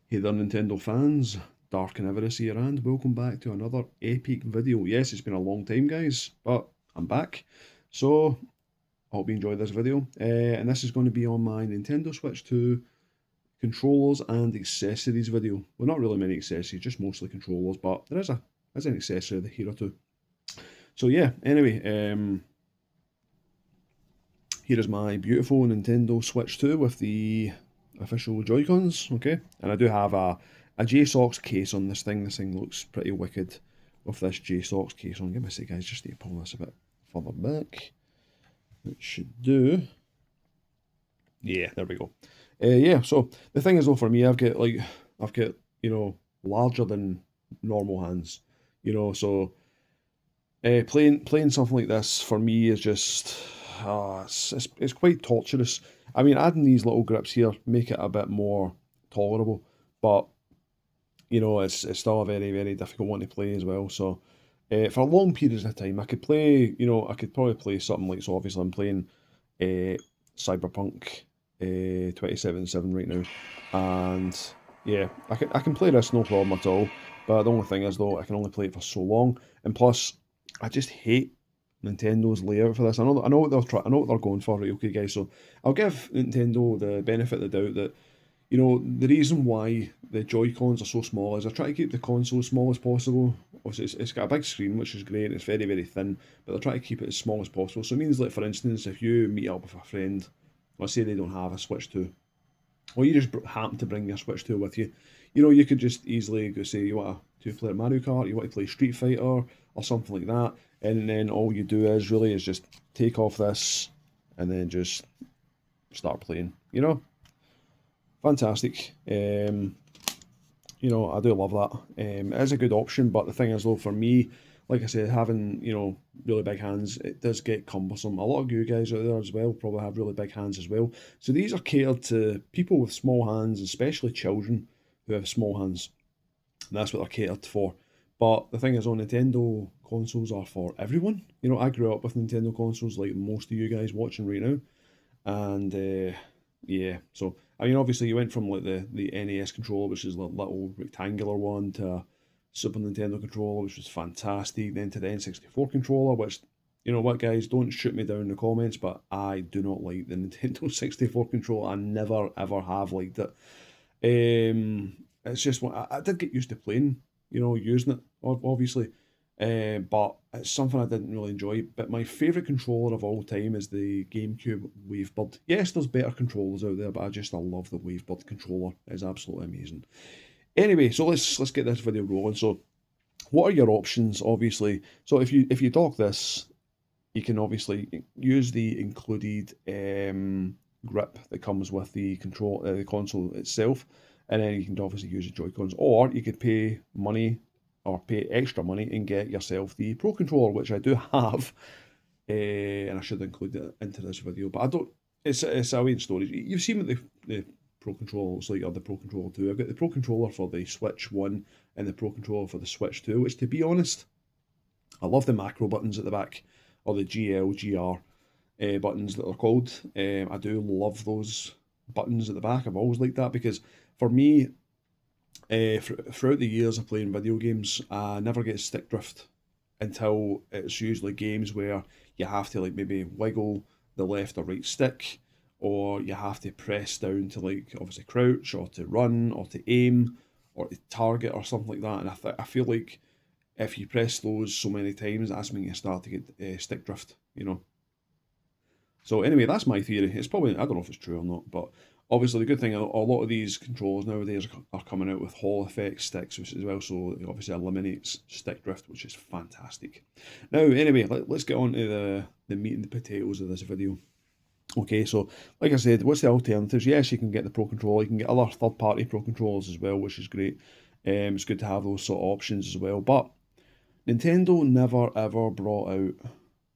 Hey there Nintendo fans, Dark and Everest here and welcome back to another epic video. Yes, it's been a long time guys, but I'm back. So, I hope you enjoyed this video. And this is going to be on my Nintendo Switch 2 controllers and accessories video. Well, not really many accessories, just mostly controllers, but there's an accessory here or two. So yeah, anyway, here is my beautiful Nintendo Switch 2 with the official Joy-Cons, okay? And I do have a JSOX case on this thing. This thing looks pretty wicked with this JSOX case on. Give me a sec, guys, just need to pull this a bit further back. It should do. Yeah, there we go. Yeah, so the thing is though, for me, I've got, larger than normal hands, so playing something like this for me is just it's quite torturous. I mean, adding these little grips here make it a bit more tolerable, but it's still a very very difficult one to play as well. So for long periods of time, I could play. I could probably play something like, so. Obviously, I'm playing Cyberpunk 2077 right now, and yeah, I can play this no problem at all. But the only thing is though, I can only play it for so long, and plus, I just hate Nintendo's layout for this. I know what I know what they're going for, right? Okay, guys. So I'll give Nintendo the benefit of the doubt that the reason why the Joy Cons are so small is I try to keep the console as small as possible. Obviously, it's got a big screen, which is great. It's very very thin, but they're trying to keep it as small as possible. So it means, like, for instance, if you meet up with a friend, let's say they don't have a Switch 2, or you just happen to bring your Switch 2 with you, you could just easily go say you want a two-player Mario Kart, you want to play Street Fighter or something like that, and then all you do is just take off this and then just start playing. Fantastic. I do love that. It is a good option, but the thing is, though, for me, like I said, having really big hands, it does get cumbersome. A lot of you guys out there as well probably have really big hands as well. So these are catered to people with small hands, especially children who have small hands. And that's what they're catered for. But the thing is, on Nintendo consoles are for everyone. I grew up with Nintendo consoles like most of you guys watching right now, and yeah, so I mean, obviously, you went from like the NES controller, which is the little rectangular one, to a Super Nintendo controller, which was fantastic. Then to the N64 controller, which, you know what, guys, don't shoot me down in the comments, but I do not like the Nintendo 64 controller. I never ever have liked it. It's just I did get used to playing, using it, obviously. But it's something I didn't really enjoy. But my favourite controller of all time is the GameCube Wavebird. Yes, there's better controllers out there, but I love the Wavebird controller. It's absolutely amazing. Anyway, so let's get this video rolling. So, what are your options? Obviously, so if you dock this, you can obviously use the included grip that comes with the console itself, and then you can obviously use the Joy Cons, or you could pay money or pay extra money and get yourself the Pro Controller, which I do have, and I should include it into this video, but I don't. It's a weird story. You've seen what the Pro Controller looks like, or the Pro Controller 2. I've got the Pro Controller for the Switch 1 and the Pro Controller for the Switch 2, which, to be honest, I love the macro buttons at the back, or the GL, GR buttons that are called. I do love those buttons at the back. I've always liked that because, for me, throughout the years of playing video games, I never get stick drift until it's usually games where you have to, like, maybe wiggle the left or right stick, or you have to press down to, like, obviously crouch, or to run, or to aim, or to target, or something like that. And I feel like if you press those so many times, that's when you start to get stick drift. So anyway, that's my theory. It's probably, I don't know if it's true or not, but obviously the good thing, a lot of these controllers nowadays are coming out with Hall effect sticks, which as well, so it obviously eliminates stick drift, which is fantastic. Now, anyway, let's get on to the meat and the potatoes of this video. Okay, so like I said, what's the alternatives? Yes, you can get the Pro Controller, you can get other third-party Pro Controllers as well, which is great. It's good to have those sort of options as well, but Nintendo never ever brought out,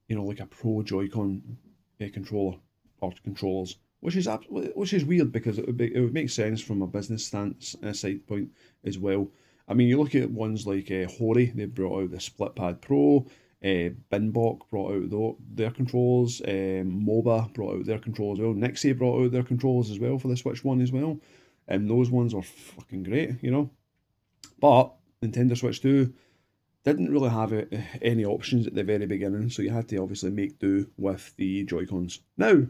like a Pro Joy-Con controller or controllers, which is weird because it would make sense from a business stance side point as well. I mean, you look at ones like Hori, they brought out the Split Pad Pro. Binbok brought out their controllers. MOBA brought out their controllers as well. Nixie brought out their controllers as well for the Switch One as well. and those ones were fucking great, you know. But Nintendo Switch 2 didn't really have any options at the very beginning, so you had to obviously make do with the Joy-Cons. Now,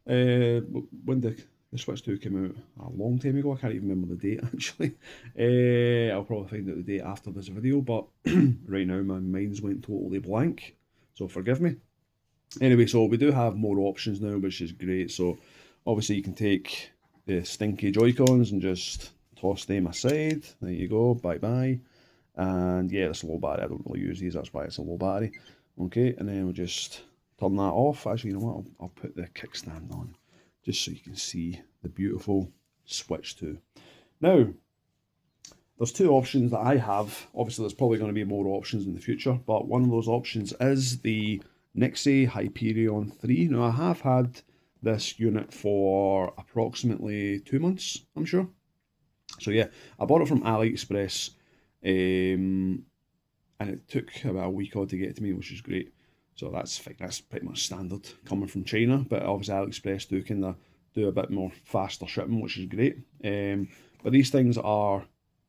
when the Switch 2 came out a long time ago, I can't even remember the date actually. I'll probably find out the date after this video, but right now my mind's went totally blank, so forgive me. Anyway, so we do have more options now, which is great. So obviously you can take the stinky Joy-Cons and just toss them aside. There you go, bye bye. And yeah, it's a low battery. I don't really use these, that's why it's a low battery. Okay, and then we'll just turn that off. Actually, you know what? I'll put the kickstand on just so you can see the beautiful Switch 2. Now, there's two options that I have. Obviously, there's probably going to be more options in the future, but one of those options is the Nixie Hyperion 3. Now, I have had this unit for approximately 2 months, I'm sure. So yeah, I bought it from AliExpress, and it took about a week odd to get to me, which is great. So that's pretty much standard coming from China, but obviously AliExpress do a bit more faster shipping, which is great. But these things are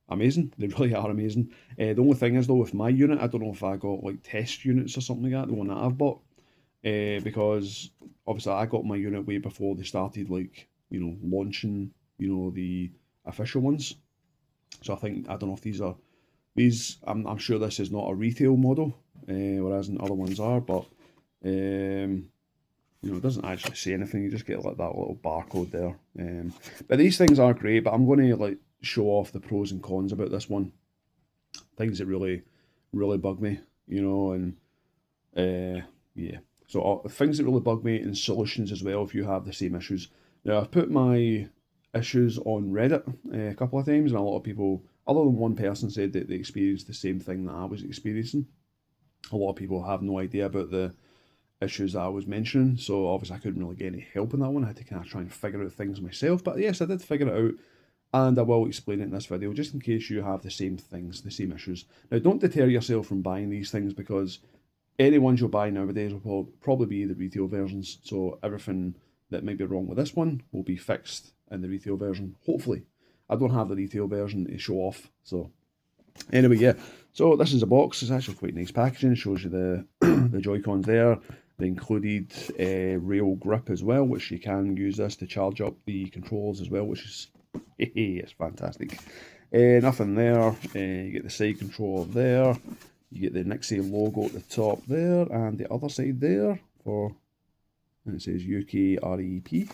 amazing. They really are amazing. The only thing is though, with my unit, I don't know if I got like test units or something like that, the one that I've bought, because obviously I got my unit way before they started like, you know, launching, you know, the official ones. So I don't know if these, I'm sure this is not a retail model, whereas in other ones are, but you know, it doesn't actually say anything. You just get like that little barcode there. But these things are great. But I'm going to like show off the pros and cons about this one. Things that really, really bug me, you know, and yeah. So things that really bug me and solutions as well if you have the same issues. Now I've put my issues on Reddit a couple of times, and a lot of people, other than one person, said that they experienced the same thing that I was experiencing. A lot of people have no idea about the issues that I was mentioning, so obviously I couldn't really get any help in that one. I had to kind of try and figure out things myself, but yes, I did figure it out, and I will explain it in this video just in case you have the same things, the same issues. Now, don't deter yourself from buying these things, because any ones you'll buy nowadays will probably be the retail versions, so everything that might be wrong with this one will be fixed in the retail version, hopefully. I don't have the retail version to show off, so anyway, yeah. So this is a box. It's actually quite nice packaging. It shows you the the Joy-Cons there. The included rail grip as well, which you can use this to charge up the controls as well, which is it's fantastic. Nothing there. You get the side controller there. You get the Nixie logo at the top there, and the other side there for, and it says UK REP.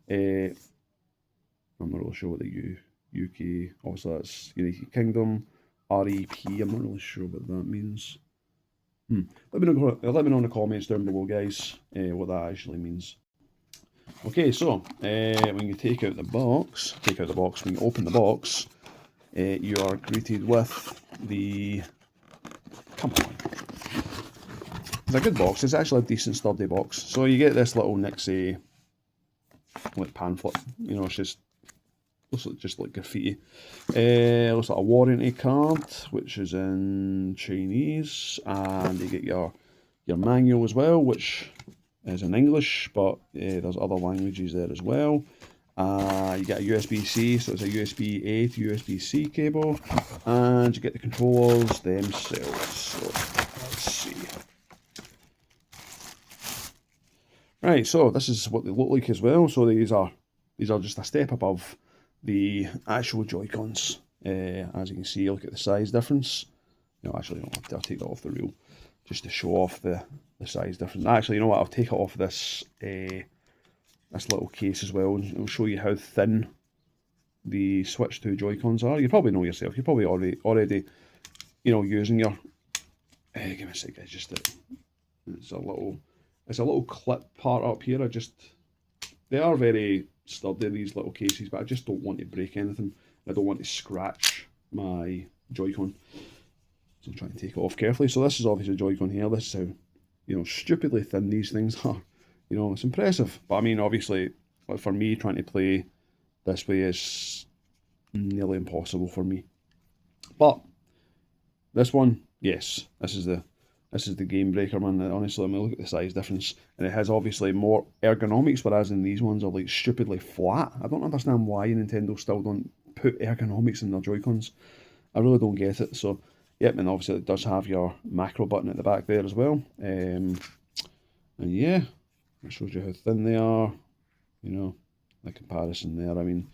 I'm not really sure what the UK, obviously that's United Kingdom. REP, I'm not really sure what that means. Let me know in the comments down below, guys, what that actually means. Okay, so when you take out the box, when you open the box, you are greeted with the, come on, it's a good box. It's actually a decent sturdy box. So you get this little Nixie like pamphlet, you know, it's just looks like just like graffiti. Looks like a warranty card, which is in Chinese, and you get your manual as well, which is in English, but there's other languages there as well. You get a USB-C, so it's a USB-A to USB-C cable, and you get the controllers themselves. So let's see. Right, so this is what they look like as well. So these are just a step above the actual Joy-Cons. As you can see, look at the size difference. No, actually, I'll take that off the reel just to show off the size difference. Actually, you know what? I'll take it off this this little case as well, and it'll show you how thin the Switch 2 Joy-Cons are. You probably know yourself. You're probably already you know, using your. Give me a sec, guys. Just it's a little clip part up here. They are very sturdy, these little cases, but I just don't want to break anything. I don't want to scratch my Joy-Con. So I'm trying to take it off carefully. So this is obviously a Joy-Con here. This is how, you know, stupidly thin these things are. You know, it's impressive. But I mean, obviously, like for me, trying to play this way is nearly impossible for me. But this one, yes, this is the This is the Game Breaker, man. Honestly, I mean, look at the size difference. And it has obviously more ergonomics, whereas in these ones are like stupidly flat. I don't understand why Nintendo still don't put ergonomics in their Joy-Cons. I really don't get it. So, yep, and obviously it does have your macro button at the back there as well. And yeah, it shows you how thin they are, you know, the comparison there. I mean,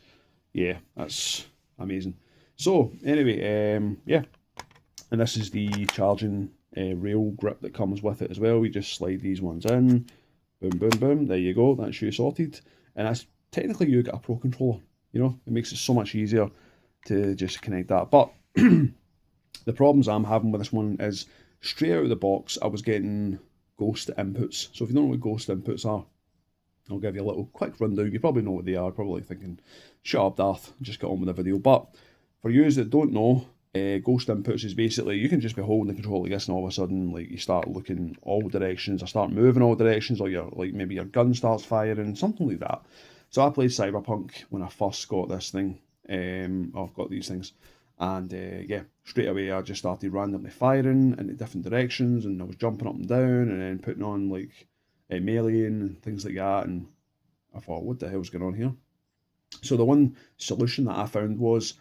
yeah, that's amazing. So, anyway, yeah, and this is the charging rail grip that comes with it as well. We just slide these ones in, boom, boom, boom, there you go, that's you sorted. And that's technically you get a Pro Controller, you know, it makes it so much easier to just connect that. But the problems I'm having with this one is straight out of the box, I was getting ghost inputs. So if you don't know what ghost inputs are, I'll give you a little quick rundown. You probably know what they are, probably thinking, shut up, Darth, just get on with the video. But for you that don't know, ghost inputs is basically, you can just be holding the control like this and all of a sudden, like, you start looking all directions, or start moving all directions, or your, like, maybe your gun starts firing, something like that. So I played Cyberpunk when I first got this thing, I've got these things, and yeah, straight away I just started randomly firing in different directions, and I was jumping up and down, and then putting on, like, melee and things like that, and I thought, what the hell's going on here? So the one solution that I found was,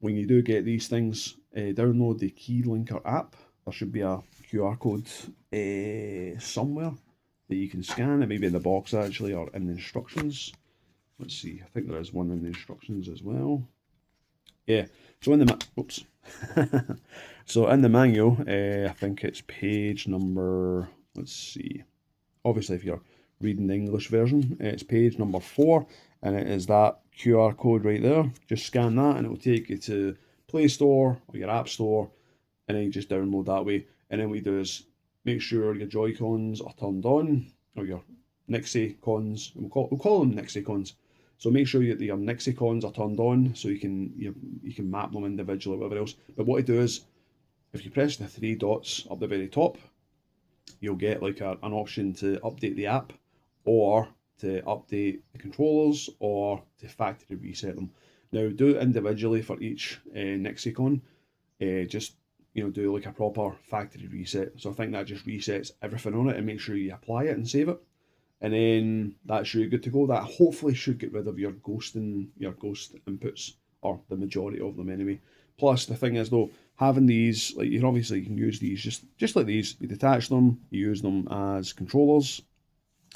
when you do get these things, download the Keylinker app. There should be a QR code somewhere that you can scan. It may be in the box actually, or in the instructions. Let's see, I think there is one in the instructions as well. Yeah, so in the oops. So in the manual, I think it's page number, let's see. Obviously, if you're reading the English version, it's page number 4, and it is that QR code right there. Just scan that, and it will take you to Play Store or your App Store, and then you just download that way. And then what you do is make sure your Joy-Cons are turned on, or your Nixie-Cons. We'll call them Nixie-Cons. So make sure that your Nixie-Cons are turned on, so you can map them individually, whatever else. But what you do is, if you press the 3 dots up the very top, you'll get like an option to update the app, or to update the controllers, or to factory reset them. Now, do it individually for each Nixie-Con. Just, you know, do like a proper factory reset. So I think that just resets everything on it, and make sure you apply it and save it. And then that's you good to go. That hopefully should get rid of your ghost inputs, or the majority of them anyway. Plus, the thing is though, having these, like, you can use these just like these. You detach them, you use them as controllers,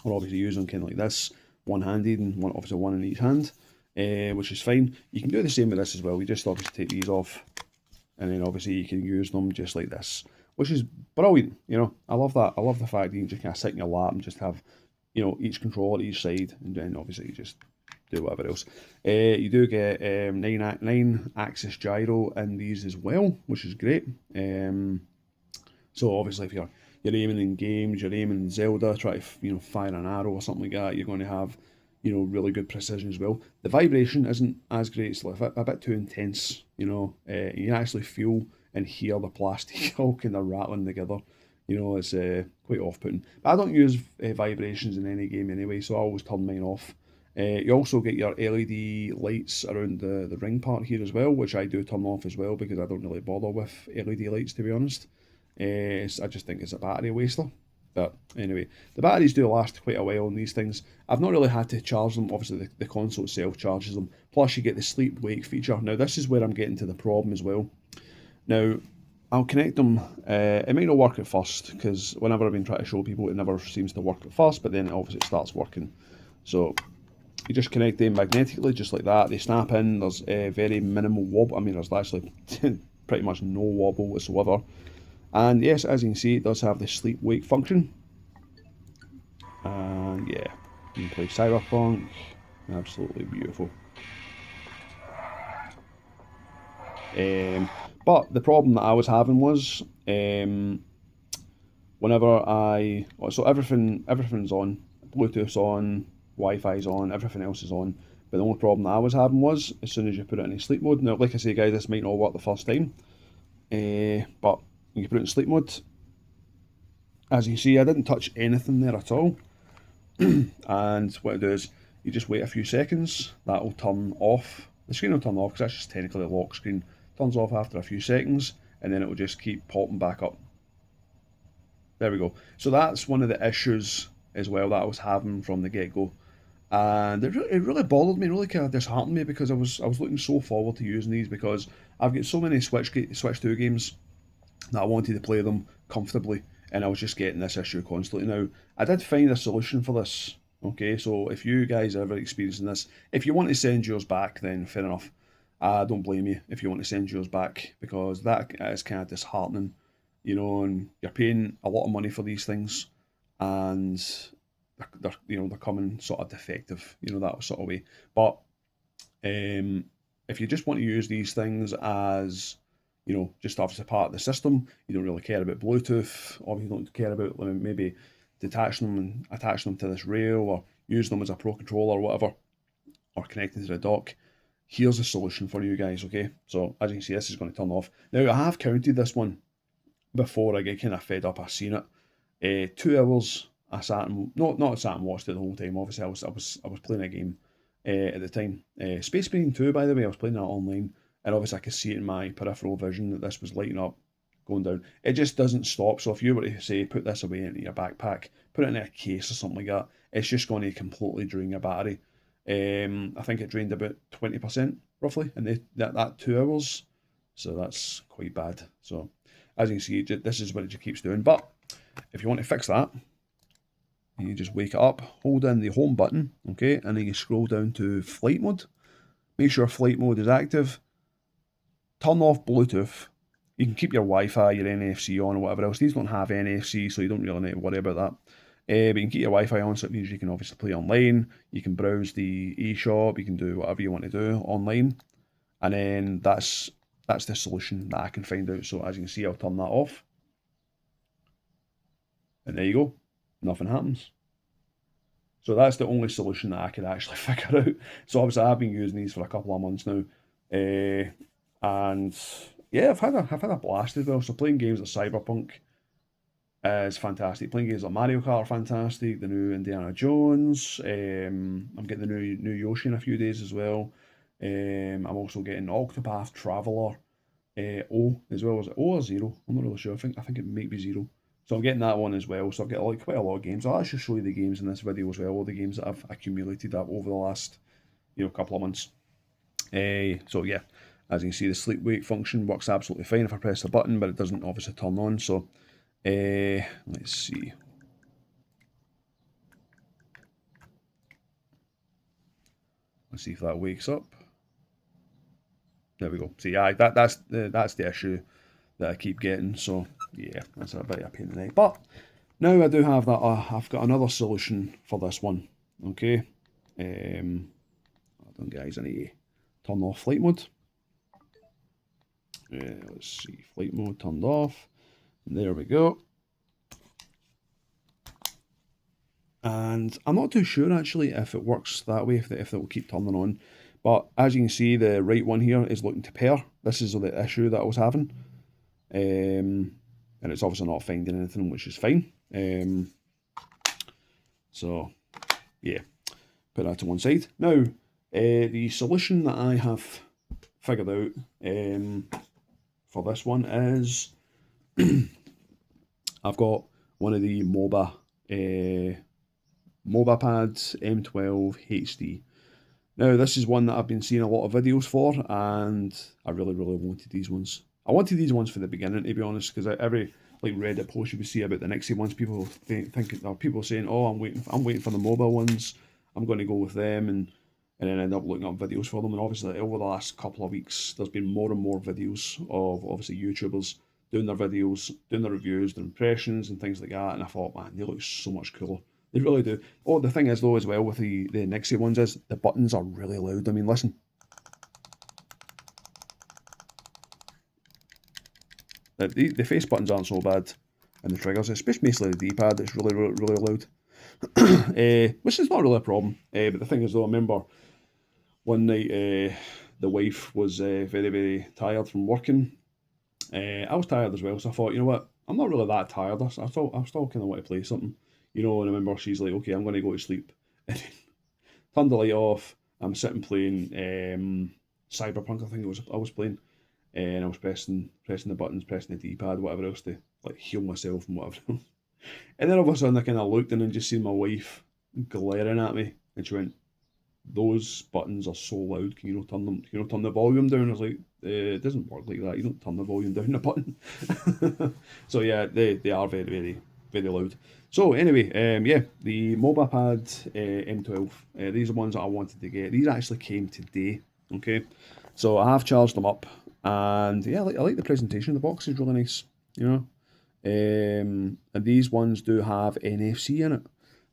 or obviously use them kind of like this, one-handed, and obviously one in each hand, which is fine. You can do the same with this as well. We just obviously take these off, and then obviously you can use them just like this, which is brilliant. You know, I love that. I love the fact that you can just kind of sit in your lap and just have, you know, each controller each side, and then obviously you just do whatever else. You do get 9-axis gyro in these as well, which is great. So obviously if you're aiming in games, you're aiming in Zelda, try to, you know, fire an arrow or something like that, you're going to have, you know, really good precision as well. The vibration isn't as great, it's like a bit too intense, you know. You can actually feel and hear the plastic all kind of rattling together. You know, it's quite off-putting. But I don't use vibrations in any game anyway, so I always turn mine off. You also get your LED lights around the ring part here as well, which I do turn off as well, because I don't really bother with LED lights, to be honest. I just think it's a battery waster. But anyway, the batteries do last quite a while on these things. I've not really had to charge them. Obviously, the console itself charges them. Plus, you get the sleep-wake feature. Now, this is where I'm getting to the problem as well. Now, I'll connect them. It might not work at first, because whenever I've been trying to show people, it never seems to work at first, but then obviously it starts working. So you just connect them magnetically, just like that. They snap in. There's very minimal wobble. I mean, there's actually pretty much no wobble whatsoever. And yes, as you can see, it does have the sleep-wake function. And yeah, you can play Cyberpunk. Absolutely beautiful. But the problem that I was having was, whenever so everything's on, Bluetooth's on, Wi-Fi's on, everything else is on. But the only problem that I was having was, as soon as you put it in sleep mode. Now, like I say, guys, this might not work the first time, but you can put it in sleep mode. As you see, I didn't touch anything there at all. And what it does, you just wait a few seconds. That'll turn off. The screen will turn off, because that's just technically a lock screen. Turns off after a few seconds, and then it will just keep popping back up. There we go. So that's one of the issues as well that I was having from the get go, and it really bothered me, really kind of disheartened me because I was looking so forward to using these because I've got so many Switch 2 games that I wanted to play them comfortably, and I was just getting this issue constantly. Now, I did find a solution for this. Okay, so if you guys are ever experiencing this, if you want to send yours back, then fair enough. I don't blame you if you want to send yours back because that is kind of disheartening, and you're paying a lot of money for these things, and they're coming sort of defective, that sort of way. But if you just want to use these things as just obviously part of the system, you don't really care about Bluetooth, or you don't care about maybe detaching them and attaching them to this rail, or using them as a Pro Controller or whatever, or connecting to the dock. Here's a solution for you guys, okay? So as you can see, this is going to turn off. Now I have counted this one before I get kind of fed up. I've seen it. 2 hours. I sat and not sat and watched it the whole time. Obviously, I was playing a game at the time. Space Marine 2, by the way, I was playing that online, and obviously I could see it in my peripheral vision that this was lighting up, going down. It just doesn't stop. So if you were to say put this away into your backpack, put it in a case or something like that, it's just going to completely drain your battery. I think it drained about 20% roughly in that 2 hours. So that's quite bad. So as you can see, this is what it just keeps doing. But if you want to fix that, you just wake it up, hold in the home button, okay, and then you scroll down to flight mode. Make sure flight mode is active. Turn off Bluetooth. You can keep your Wi-Fi, your NFC on, or whatever else. These don't have NFC, so you don't really need to worry about that. But you can keep your Wi-Fi on, so it means you can obviously play online. You can browse the eShop. You can do whatever you want to do online, and then that's the solution that I can find out. So as you can see, I'll turn that off, and there you go. Nothing happens. So that's the only solution that I could actually figure out. So obviously I've been using these for a couple of months now, and yeah, I've had a blast as well. So playing games like Cyberpunk is fantastic. Playing games like Mario Kart are fantastic. The new Indiana Jones. I'm getting the new Yoshi in a few days as well. I'm also getting Octopath Traveler. O as well. Is it O or Zero? I'm not really sure. I think it might be Zero. So I'm getting that one as well. So I've got quite a lot of games. I'll actually show you the games in this video as well. All the games that I've accumulated up over the last couple of months. So yeah, as you can see, the sleep wake function works absolutely fine if I press the button, but it doesn't obviously turn on. So let's see. Let's see if that wakes up. There we go. See, yeah, that's the issue that I keep getting. So yeah, that's a bit of a pain in the neck. But now I do have that. I've got another solution for this one. Okay. Hold on, guys. I need to turn off flight mode. Let's see. Flight mode turned off. And there we go. And I'm not too sure actually if it works that way, if it will keep turning on. But as you can see, the right one here is looking to pair. This is the issue that I was having. And it's obviously not finding anything, which is fine. So, yeah, put that to one side. Now, the solution that I have figured out for this one is I've got one of the MobaPads M12 HD. Now, this is one that I've been seeing a lot of videos for, and I really, really wanted these ones. I wanted these ones for the beginning, to be honest, because every Reddit post you would see about the Nixie ones, people people saying, "Oh, I'm waiting for the mobile ones. I'm going to go with them," and then end up looking up videos for them. And obviously, over the last couple of weeks, there's been more and more videos of obviously YouTubers doing their videos, doing their reviews, their impressions, and things like that. And I thought, man, they look so much cooler. They really do. Oh, the thing is though, as well with the Nixie ones is the buttons are really loud. I mean, listen. The face buttons aren't so bad, and the triggers, especially the D-pad, it's really, really, really loud. Which is not really a problem. But the thing is though, I remember one night the wife was very, very tired from working. I was tired as well, so I thought, you know what, I'm not really that tired. I still kind of want to play something. And I remember she's like, okay, I'm going to go to sleep. And then turned the light off. I'm sitting playing Cyberpunk, I think I was playing. And I was pressing the buttons, pressing the D-pad, whatever else to heal myself and whatever. And then all of a sudden I kind of looked and then just seen my wife glaring at me, and she went, "Those buttons are so loud. Can you not turn them? Can you not turn the volume down?" I was like, "It doesn't work like that. You don't turn the volume down a button." So yeah, they are very very loud. So anyway, yeah, the MobilePad M12. These are ones that I wanted to get. These actually came today. Okay, so I have charged them up, and yeah, I like the presentation. The box is really nice. You know, and these ones do have NFC in it.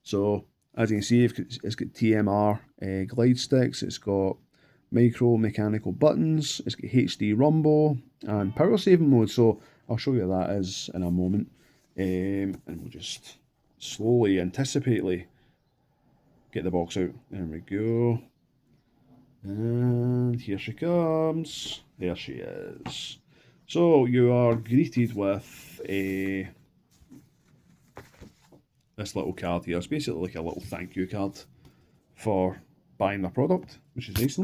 So as you can see, it's got TMR glide sticks, it's got micro mechanical buttons, it's got HD rumble and power saving mode. So I'll show you what that is in a moment. And we'll just slowly, anticipately get the box out. There we go. And here she comes. There she is. So you are greeted with this little card here. It's basically like a little thank you card for buying the product, which is nice.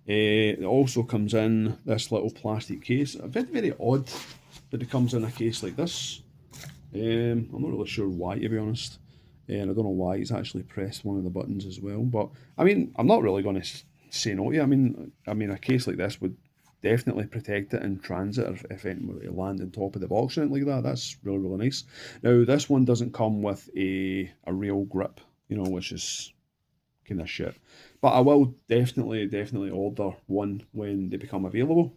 It also comes in this little plastic case. Very, very odd that it comes in a case like this. I'm not really sure why, to be honest. And I don't know why it's actually pressed one of the buttons as well. But I mean, I'm not really going to say no to you. I mean, a case like this would definitely protect it in transit if anything were to land on top of the box or anything like that. That's really, really nice. Now, this one doesn't come with a real grip, which is kind of shit. But I will definitely order one when they become available.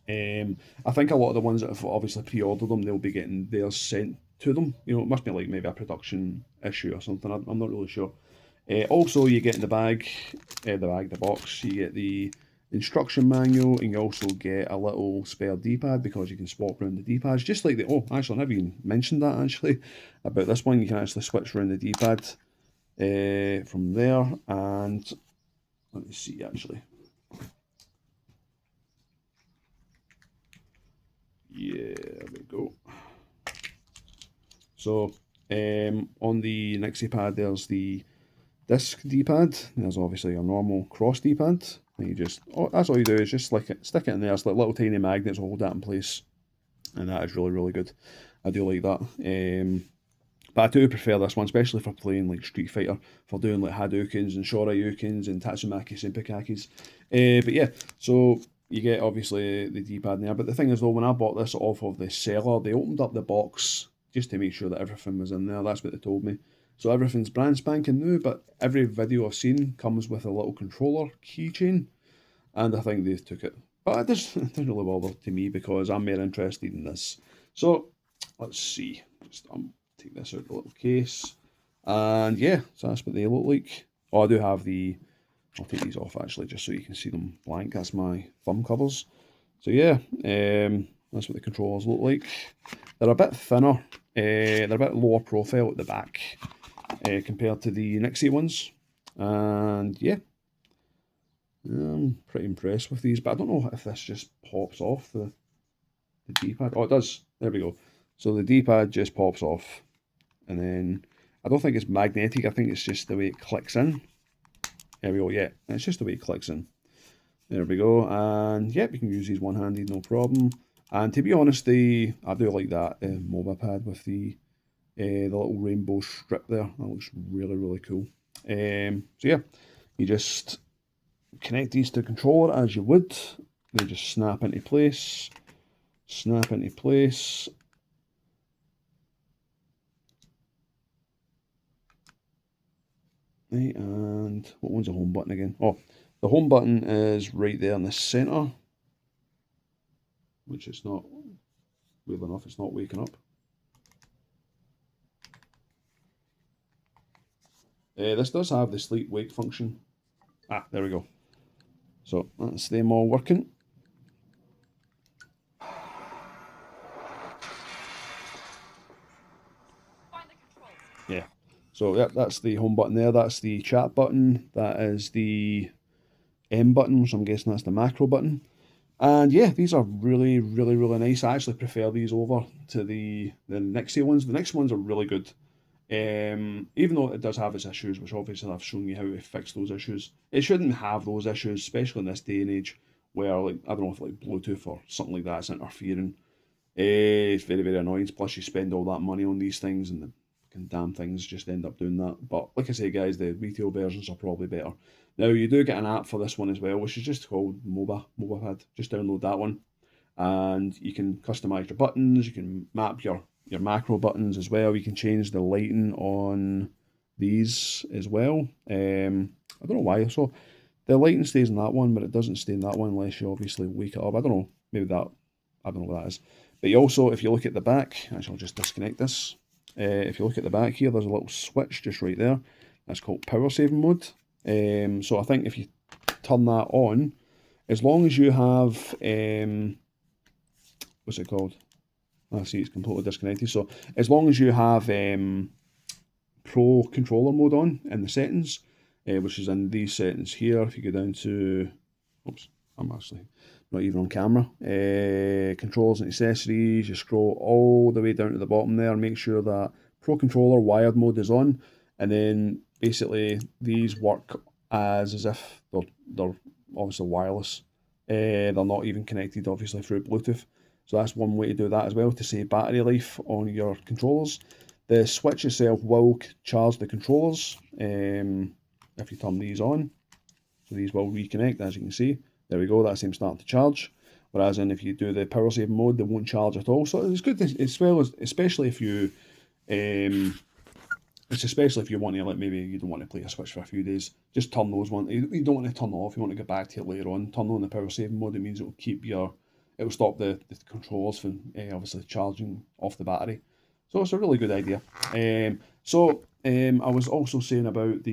I think a lot of the ones that have obviously pre-ordered them, they'll be getting theirs sent to them. It must be like maybe a production issue or something. I'm not really sure. Also, you get in the box, you get the instruction manual, and you also get a little spare D-pad because you can swap around the D-pads. Just like actually, I never even mentioned that actually about this one. You can actually switch around the D-pad from there, and let me see actually. Yeah, there we go. So on the Nixie pad, there's the disc D-pad. There's obviously your normal cross D-pad. And you just, that's all you do is just stick it in there. It's like little tiny magnets hold that in place, and that is really really good. I do like that. But I do prefer this one, especially for playing like Street Fighter, for doing like Hadoukens and Shoryukens and Tatsumakis and Pikakis. But yeah, so you get obviously the D-pad in there. But the thing is though, when I bought this off of the seller, they opened up the box just to make sure that everything was in there. That's what they told me. So everything's brand spanking new, but every video I've seen comes with a little controller keychain, and I think they took it. But it doesn't really bother to me because I'm more interested in this. So let's see. Just take this out of the little case, and yeah, so that's what they look like. Oh, I do have I'll take these off actually just so you can see them blank. That's my thumb covers. So yeah, that's what the controllers look like. They're a bit thinner, they're a bit lower profile at the back compared to the Nixie ones, and yeah, I'm pretty impressed with these, but I don't know if this just pops off the D-pad. Oh, it does. There we go. So the D-pad just pops off, and then I don't think it's magnetic. I think it's just the way it clicks in. There we go. Yeah, it's just the way it clicks in. There we go. And yep, you can use these one-handed, no problem. And to be honest, I do like that MobilePad with the little rainbow strip there. That looks really really cool. So yeah, you just connect these to the controller as you would. They just snap into place. Snap into place. Right, and what one's the home button again? Oh, the home button is right there in the centre, which is not, weird enough, it's not waking up. This does have the sleep wake function. Ah, there we go. So that's them all working. Yeah. So yeah, that's the home button there. That's the chat button. That is the M button, which I'm guessing that's the macro button. And yeah, these are really, really, really nice. I actually prefer these over to the Nixie ones. The Nixie ones are really good. Even though it does have its issues, which obviously I've shown you how to fix those issues. It shouldn't have those issues, especially in this day and age where, like, I don't know if like Bluetooth or something like that's interfering. It's very, very annoying. Plus, you spend all that money on these things, and the damn things just end up doing that. But like I say, guys, the retail versions are probably better. Now, you do get an app for this one as well, which is just called MobaPad. Just download that one, and you can customize your buttons. You can map your macro buttons as well. You can change the lighting on these as well. I don't know why. So the lighting stays in that one, but it doesn't stay in that one unless you obviously wake it up. I don't know. Maybe that. I don't know what that is. But you also, if you look at the back, actually I'll just disconnect this. If you look at the back here, there's a little switch just right there. That's called power saving mode. So I think if you turn that on, as long as you have, what's it called? I see it's completely disconnected. So as long as you have Pro controller mode on in the settings, which is in these settings here, if you go down to, oops, I'm actually not even on camera, controls and accessories, you scroll all the way down to the bottom there, make sure that Pro controller wired mode is on, and then basically these work as if they're obviously wireless. They're not even connected obviously through Bluetooth. So that's one way to do that as well, to save battery life on your controllers. The switch itself will charge the controllers if you turn these on. So these will reconnect, as you can see. There we go, that's them starting to charge. Whereas if you do the power saving mode, they won't charge at all. So it's good as well, as especially if you especially if you want to, like, maybe you don't want to play a Switch for a few days, just turn those on. You don't want to turn it off, you want to get back to it later on. Turn on the power saving mode, it means it'll keep it'll stop the controllers from obviously charging off the battery. So it's a really good idea. I was also saying about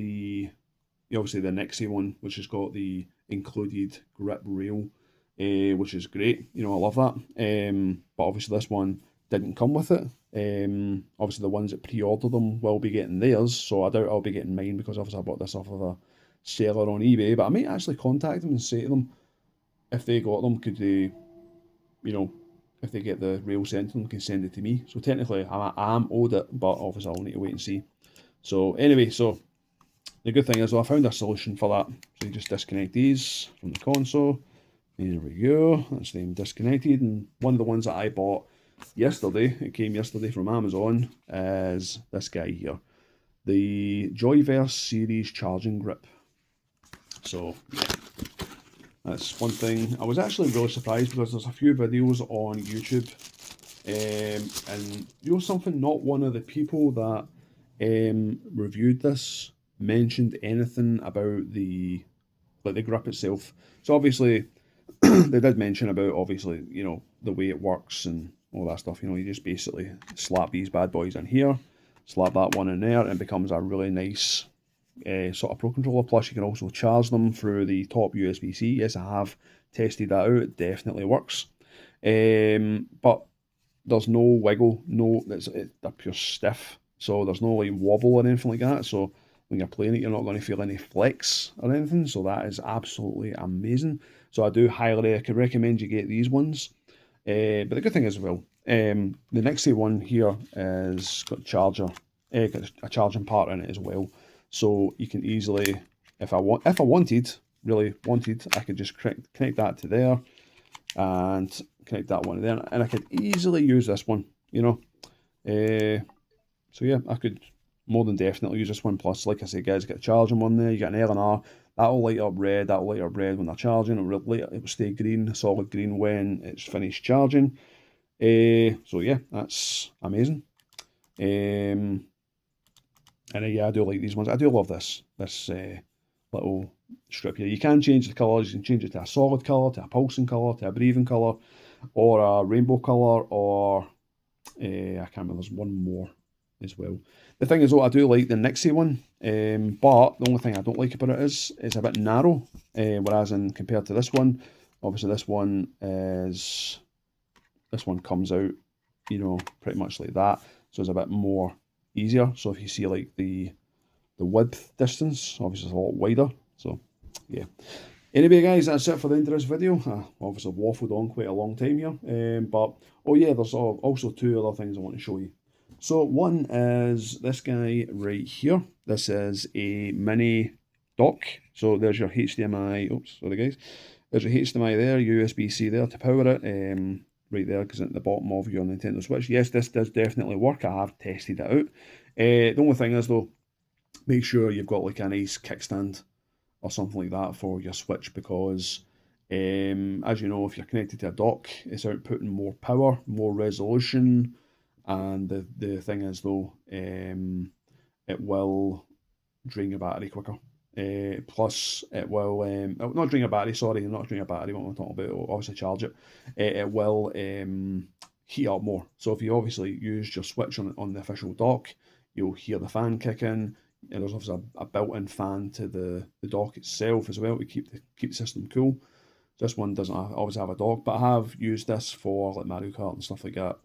obviously the Nixie one, which has got the included grip rail, which is great. I love that. But obviously this one didn't come with it. Obviously the ones that pre-order them will be getting theirs, so I doubt I'll be getting mine because obviously I bought this off of a seller on eBay. But I might actually contact them and say to them, if they got them, could they, if they get the rail sent to them, can send it to me. So technically I am owed it, but obviously I'll need to wait and see. So anyway, the good thing is, I found a solution for that. So you just disconnect these from the console. There we go. That's them disconnected. And one of the ones that I bought yesterday, it came yesterday from Amazon, is this guy here. The Joyverse series charging grip. So yeah, that's one thing. I was actually really surprised because there's a few videos on YouTube. And something, not one of the people that reviewed this mentioned anything about the grip itself. So obviously they did mention about obviously the way it works and all that stuff. You just basically slap these bad boys in here, slap that one in there, and it becomes a really nice sort of Pro controller. Plus you can also charge them through the top USB-C. Yes, I have tested that out. It definitely works. But there's no wiggle, they're pure stiff. So there's no like wobble or anything like that. So when you're playing it, you're not going to feel any flex or anything. So that is absolutely amazing. So I do highly recommend you get these ones. But the good thing is, well, the Nixie one here is got got a charging part in it as well. So you can easily, if I really wanted, I could just connect that to there and connect that one there, and I could easily use this one, So yeah, I could more than definitely use this one. Plus, like I say, guys, you get a charging one there, you get an L&R, that'll light up red, when they're charging, it will stay green, solid green when it's finished charging. So yeah, that's amazing. And yeah, I do like these ones. I do love this little strip here. You can change the colours. You can change it to a solid colour, to a pulsing colour, to a breathing colour, or a rainbow colour, or I can't remember, there's one more as well. The thing is, though, I do like the Nixie one, but the only thing I don't like about it is it's a bit narrow, whereas compared to this one, obviously this one comes out, pretty much like that, so it's a bit more easier. So if you see like the width distance, obviously it's a lot wider. So yeah. Anyway, guys, that's it for the end of this video. I obviously waffled on quite a long time here, but oh yeah, there's also two other things I want to show you. So one is this guy right here. This is a mini dock. So there's your HDMI. Oops, sorry guys. There's your HDMI there, USB-C there to power it. right there, because at the bottom of your Nintendo Switch. Yes, this does definitely work. I have tested it out. The only thing is though, make sure you've got like a nice kickstand or something like that for your Switch, because as you know, if you're connected to a dock, it's outputting more power, more resolution, and the thing is though, it will drain your battery quicker. Plus, it will not drain your battery. Sorry, not drain your battery. What I'm talking about, obviously charge it. It will heat up more. So if you obviously used your Switch on the official dock, you'll hear the fan kicking. And there's obviously a built-in fan to the dock itself as well to keep the system cool. This one doesn't always have a dock, but I have used this for like Mario Kart and stuff like that.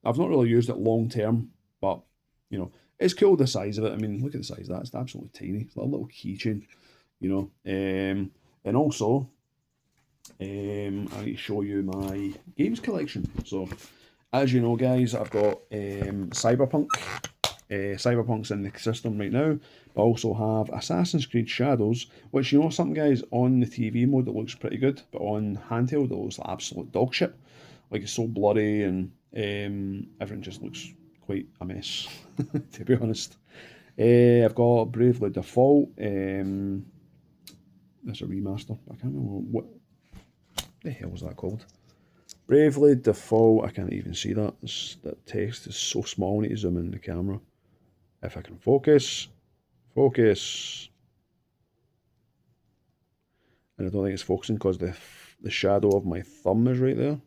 I've not really used it long term, but you know, it's cool the size of it. I mean, look at the size of that. It's absolutely tiny. It's like a little keychain, you know. And also, I need to show you my games collection. So, as you know, guys, I've got Cyberpunk. Cyberpunk's in the system right now. But I also have Assassin's Creed Shadows, which, you know something, guys, on the TV mode it looks pretty good, but on handheld it looks like absolute dog shit. Like, it's so blurry and everything just looks quite a mess, to be honest. I've got Bravely Default. That's a remaster. I can't remember what the hell was that called. Bravely Default. I can't even see that. That text is so small. I need to zoom in the camera. If I can focus. Focus. And I don't think it's focusing because the shadow of my thumb is right there.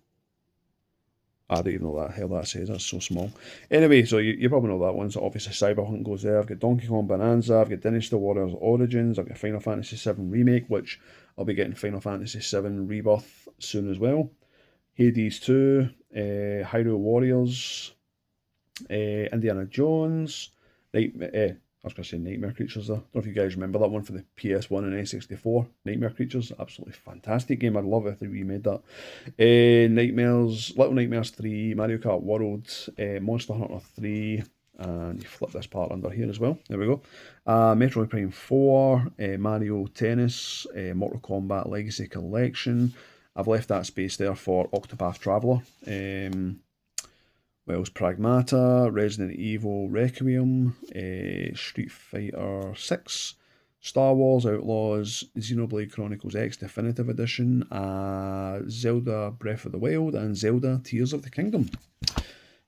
I don't even know what the hell that says. That's so small. Anyway, so you probably know that one. So obviously Cyberpunk goes there. I've got Donkey Kong Bonanza. I've got Dynasty Warriors Origins. I've got Final Fantasy VII Remake, which I'll be getting Final Fantasy VII Rebirth soon as well. Hades 2, Hyrule Warriors, Indiana Jones, I was going to say Nightmare Creatures there. I don't know if you guys remember that one for the PS1 and N64. Nightmare Creatures, absolutely fantastic game. I'd love it if they remade that. Little Nightmares 3, Mario Kart World, Monster Hunter 3, and you flip this part under here as well. There we go. Metroid Prime 4, Mario Tennis, Mortal Kombat Legacy Collection. I've left that space there for Octopath Traveler. Wells Pragmata, Resident Evil Requiem, Street Fighter 6, Star Wars Outlaws, Xenoblade Chronicles X Definitive Edition, Zelda Breath of the Wild, and Zelda Tears of the Kingdom.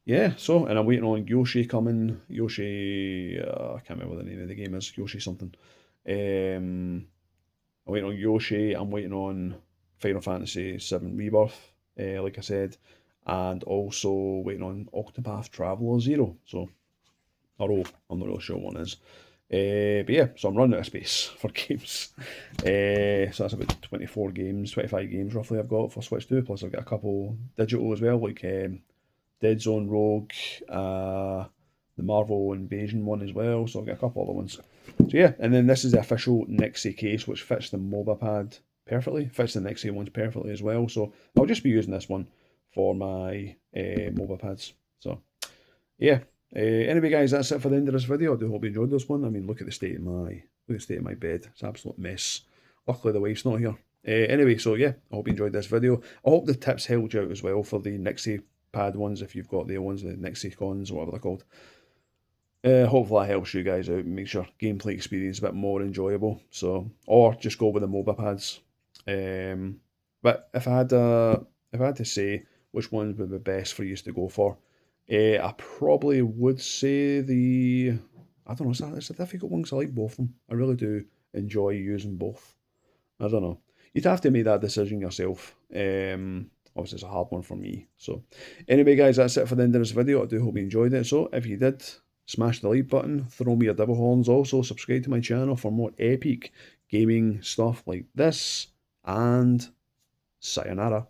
Yeah, so, and I'm waiting on Yoshi coming. Yoshi, I can't remember what the name of the game is. Yoshi something. I'm waiting on Yoshi. I'm waiting on Final Fantasy VII Rebirth, like I said. And also waiting on Octopath Traveler 0. So, or oh, I'm not really sure what one is. But yeah, so I'm running out of space for games. So that's about 24 games, 25 games roughly I've got for Switch 2. Plus I've got a couple digital as well, like Dead Zone Rogue, the Marvel Invasion one as well. So I've got a couple other ones. So yeah, and then this is the official Nixie case, which fits the MOBA pad perfectly. Fits the Nixie ones perfectly as well. So I'll just be using this one for my MOBA pads. So yeah. Anyway, guys, that's it for the end of this video. I do hope you enjoyed this one. I mean, look at the state of my bed. It's an absolute mess. Luckily, the wife's not here. Anyway, so yeah, I hope you enjoyed this video. I hope the tips helped you out as well for the Nixie pad ones, if you've got the ones, the Nixie cons, or whatever they're called. Hopefully that helps you guys out and makes your gameplay experience a bit more enjoyable. So, or just go with the MOBA pads. But if I had to say which ones would be best for you to go for, I probably would say I don't know, it's a difficult one because I like both of them. I really do enjoy using both. I don't know. You'd have to make that decision yourself. Obviously, it's a hard one for me. So, anyway, guys, that's it for the end of this video. I do hope you enjoyed it. So, if you did, smash the like button, throw me your devil horns. Also, subscribe to my channel for more epic gaming stuff like this. And sayonara.